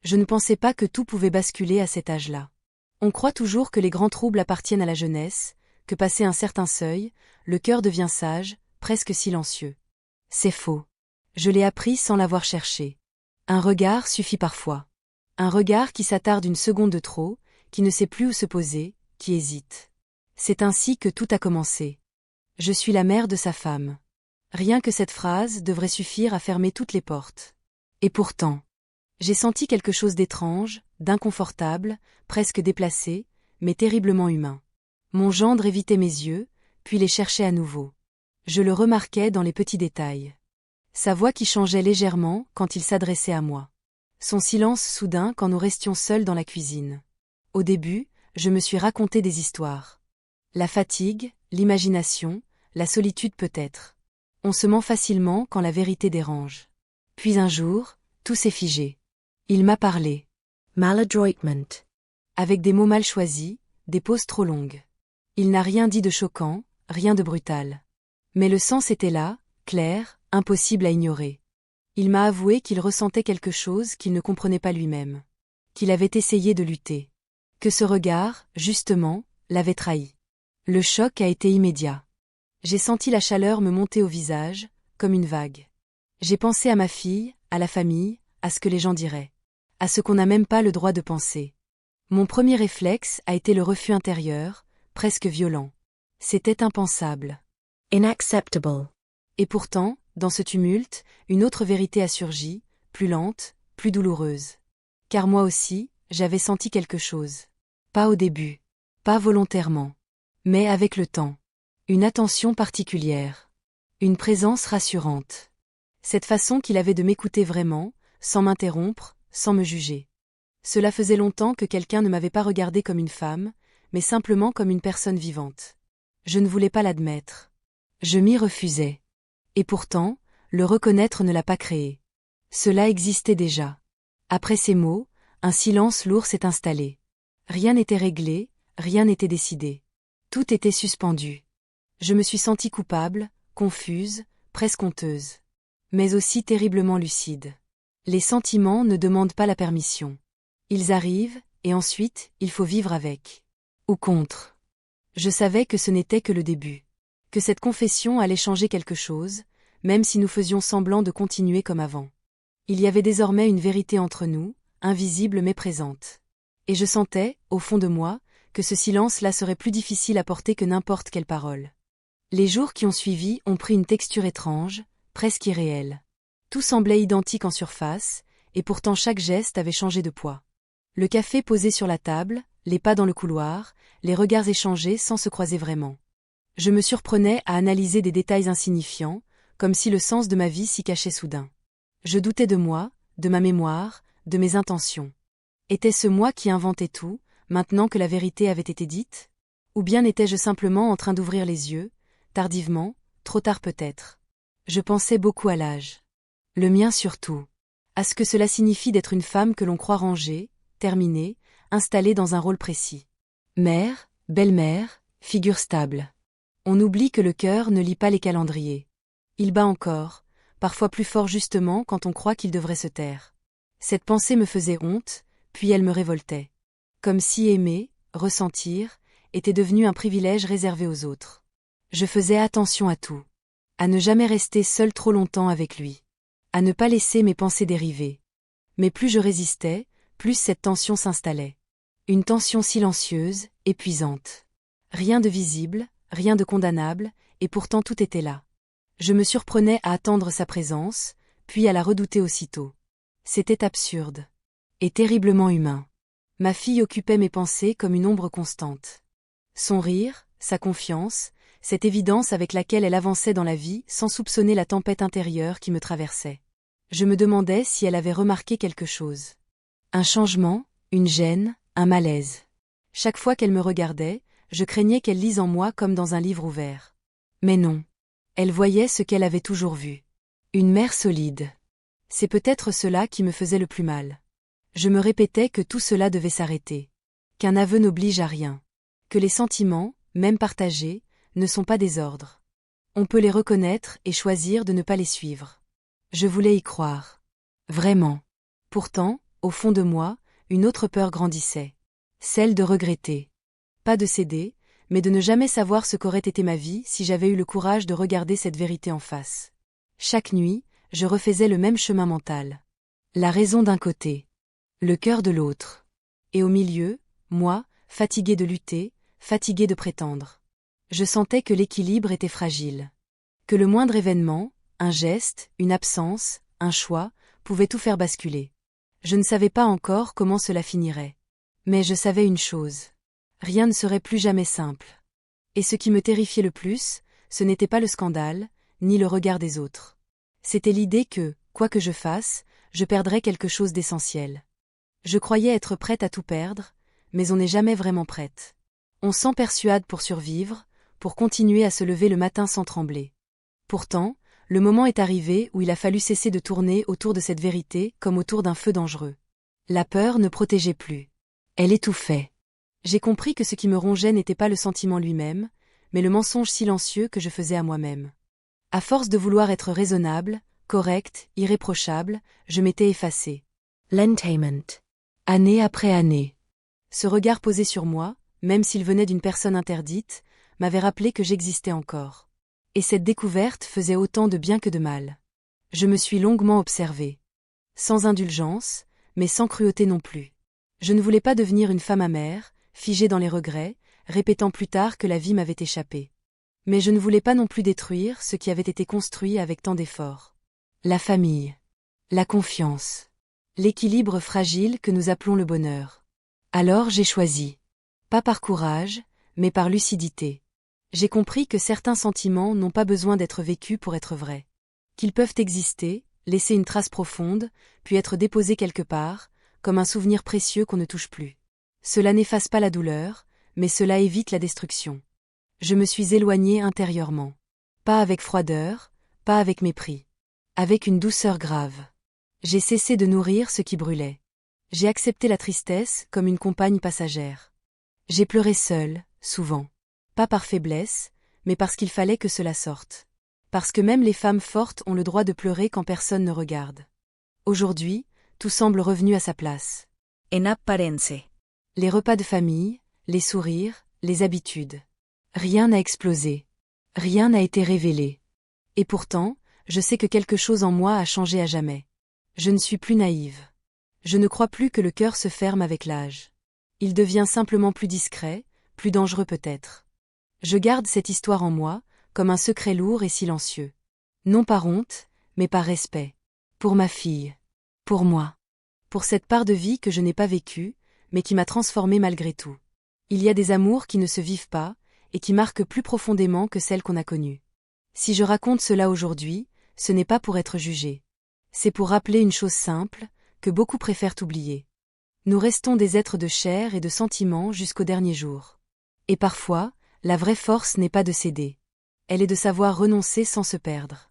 Je ne pensais pas que tout pouvait basculer à cet âge-là. On croit toujours que les grands troubles appartiennent à la jeunesse, que passé un certain seuil, le cœur devient sage, presque silencieux. C'est faux. Je l'ai appris sans l'avoir cherché. Un regard suffit parfois. Un regard qui s'attarde une seconde de trop, qui ne sait plus où se poser, qui hésite. C'est ainsi que tout a commencé. Je suis la mère de sa femme. Rien que cette phrase devrait suffire à fermer toutes les portes. Et pourtant, j'ai senti quelque chose d'étrange, d'inconfortable, presque déplacé, mais terriblement humain. Mon gendre évitait mes yeux, puis les cherchait à nouveau. Je le remarquais dans les petits détails. Sa voix qui changeait légèrement quand il s'adressait à moi. Son silence soudain quand nous restions seuls dans la cuisine. Au début, je me suis raconté des histoires. La fatigue, l'imagination, la solitude peut-être. On se ment facilement quand la vérité dérange. Puis un jour, tout s'est figé. Il m'a parlé. Maladroitment. Avec des mots mal choisis, des pauses trop longues. Il n'a rien dit de choquant, rien de brutal. Mais le sens était là, clair, impossible à ignorer. Il m'a avoué qu'il ressentait quelque chose qu'il ne comprenait pas lui-même. Qu'il avait essayé de lutter. Que ce regard, justement, l'avait trahi. Le choc a été immédiat. J'ai senti la chaleur me monter au visage, comme une vague. J'ai pensé à ma fille, à la famille, à ce que les gens diraient. À ce qu'on n'a même pas le droit de penser. Mon premier réflexe a été le refus intérieur, presque violent. C'était impensable. Inacceptable. Et pourtant, dans ce tumulte, une autre vérité a surgi, plus lente, plus douloureuse. Car moi aussi, j'avais senti quelque chose. Pas au début. Pas volontairement. Mais avec le temps. Une attention particulière. Une présence rassurante. Cette façon qu'il avait de m'écouter vraiment, sans m'interrompre, sans me juger. Cela faisait longtemps que quelqu'un ne m'avait pas regardée comme une femme, mais simplement comme une personne vivante. Je ne voulais pas l'admettre. Je m'y refusais. Et pourtant, le reconnaître ne l'a pas créé. Cela existait déjà. Après ces mots, un silence lourd s'est installé. Rien n'était réglé, rien n'était décidé. Tout était suspendu. Je me suis sentie coupable, confuse, presque honteuse. Mais aussi terriblement lucide. Les sentiments ne demandent pas la permission. Ils arrivent, et ensuite, il faut vivre avec. Ou contre. Je savais que ce n'était que le début. Que cette confession allait changer quelque chose, même si nous faisions semblant de continuer comme avant. Il y avait désormais une vérité entre nous, invisible mais présente. Et je sentais, au fond de moi, que ce silence-là serait plus difficile à porter que n'importe quelle parole. Les jours qui ont suivi ont pris une texture étrange, presque irréelle. Tout semblait identique en surface, et pourtant chaque geste avait changé de poids. Le café posé sur la table, les pas dans le couloir, les regards échangés sans se croiser vraiment. Je me surprenais à analyser des détails insignifiants, comme si le sens de ma vie s'y cachait soudain. Je doutais de moi, de ma mémoire, de mes intentions. Était-ce moi qui inventais tout, maintenant que la vérité avait été dite? Ou bien étais-je simplement en train d'ouvrir les yeux, tardivement, trop tard peut-être? Je pensais beaucoup à l'âge. Le mien surtout. À ce que cela signifie d'être une femme que l'on croit rangée, terminée, installée dans un rôle précis. Mère, belle-mère, figure stable. On oublie que le cœur ne lit pas les calendriers. Il bat encore, parfois plus fort justement quand on croit qu'il devrait se taire. Cette pensée me faisait honte, puis elle me révoltait. Comme si aimer, ressentir, était devenu un privilège réservé aux autres. Je faisais attention à tout. À ne jamais rester seule trop longtemps avec lui. À ne pas laisser mes pensées dériver. Mais plus je résistais, plus cette tension s'installait. Une tension silencieuse, épuisante. Rien de visible, rien de condamnable, et pourtant tout était là. Je me surprenais à attendre sa présence, puis à la redouter aussitôt. C'était absurde. Et terriblement humain. Ma fille occupait mes pensées comme une ombre constante. Son rire, sa confiance, cette évidence avec laquelle elle avançait dans la vie sans soupçonner la tempête intérieure qui me traversait. Je me demandais si elle avait remarqué quelque chose. Un changement, une gêne, un malaise. Chaque fois qu'elle me regardait, je craignais qu'elle lise en moi comme dans un livre ouvert. Mais non. Elle voyait ce qu'elle avait toujours vu. Une mère solide. C'est peut-être cela qui me faisait le plus mal. Je me répétais que tout cela devait s'arrêter. Qu'un aveu n'oblige à rien. Que les sentiments, même partagés, ne sont pas des ordres. On peut les reconnaître et choisir de ne pas les suivre. Je voulais y croire. Vraiment. Pourtant, Au fond de moi, une autre peur grandissait. Celle de regretter. Pas de céder, mais de ne jamais savoir ce qu'aurait été ma vie si j'avais eu le courage de regarder cette vérité en face. Chaque nuit, je refaisais le même chemin mental. La raison d'un côté. Le cœur de l'autre. Et au milieu, moi, fatigué de lutter, fatigué de prétendre. Je sentais que l'équilibre était fragile. Que le moindre événement, un geste, une absence, un choix, pouvait tout faire basculer. Je ne savais pas encore comment cela finirait. Mais je savais une chose. Rien ne serait plus jamais simple. Et ce qui me terrifiait le plus, ce n'était pas le scandale, ni le regard des autres. C'était l'idée que, quoi que je fasse, je perdrais quelque chose d'essentiel. Je croyais être prête à tout perdre, mais on n'est jamais vraiment prête. On s'en persuade pour survivre, pour continuer à se lever le matin sans trembler. Pourtant, le moment est arrivé où il a fallu cesser de tourner autour de cette vérité comme autour d'un feu dangereux. La peur ne protégeait plus. Elle étouffait. J'ai compris que ce qui me rongeait n'était pas le sentiment lui-même, mais le mensonge silencieux que je faisais à moi-même. À force de vouloir être raisonnable, correcte, irréprochable, je m'étais effacée. L'entertainment. Année après année. Ce regard posé sur moi, même s'il venait d'une personne interdite, m'avait rappelé que j'existais encore. Et cette découverte faisait autant de bien que de mal. Je me suis longuement observée. Sans indulgence, mais sans cruauté non plus. Je ne voulais pas devenir une femme amère, figée dans les regrets, répétant plus tard que la vie m'avait échappé. Mais je ne voulais pas non plus détruire ce qui avait été construit avec tant d'efforts. La famille. La confiance. L'équilibre fragile que nous appelons le bonheur. Alors j'ai choisi. Pas par courage, mais par lucidité. J'ai compris que certains sentiments n'ont pas besoin d'être vécus pour être vrais. Qu'ils peuvent exister, laisser une trace profonde, puis être déposés quelque part, comme un souvenir précieux qu'on ne touche plus. Cela n'efface pas la douleur, mais cela évite la destruction. Je me suis éloignée intérieurement. Pas avec froideur, pas avec mépris. Avec une douceur grave. J'ai cessé de nourrir ce qui brûlait. J'ai accepté la tristesse comme une compagne passagère. J'ai pleuré seule, souvent. Pas par faiblesse, mais parce qu'il fallait que cela sorte. Parce que même les femmes fortes ont le droit de pleurer quand personne ne regarde. Aujourd'hui, tout semble revenu à sa place. En apparence. Les repas de famille, les sourires, les habitudes. Rien n'a explosé. Rien n'a été révélé. Et pourtant, je sais que quelque chose en moi a changé à jamais. Je ne suis plus naïve. Je ne crois plus que le cœur se ferme avec l'âge. Il devient simplement plus discret, plus dangereux peut-être. Je garde cette histoire en moi, comme un secret lourd et silencieux. Non par honte, mais par respect. Pour ma fille. Pour moi. Pour cette part de vie que je n'ai pas vécue, mais qui m'a transformée malgré tout. Il y a des amours qui ne se vivent pas, et qui marquent plus profondément que celles qu'on a connues. Si je raconte cela aujourd'hui, ce n'est pas pour être jugé. C'est pour rappeler une chose simple, que beaucoup préfèrent oublier. Nous restons des êtres de chair et de sentiments jusqu'au dernier jour. Et parfois, la vraie force n'est pas de céder. Elle est de savoir renoncer sans se perdre.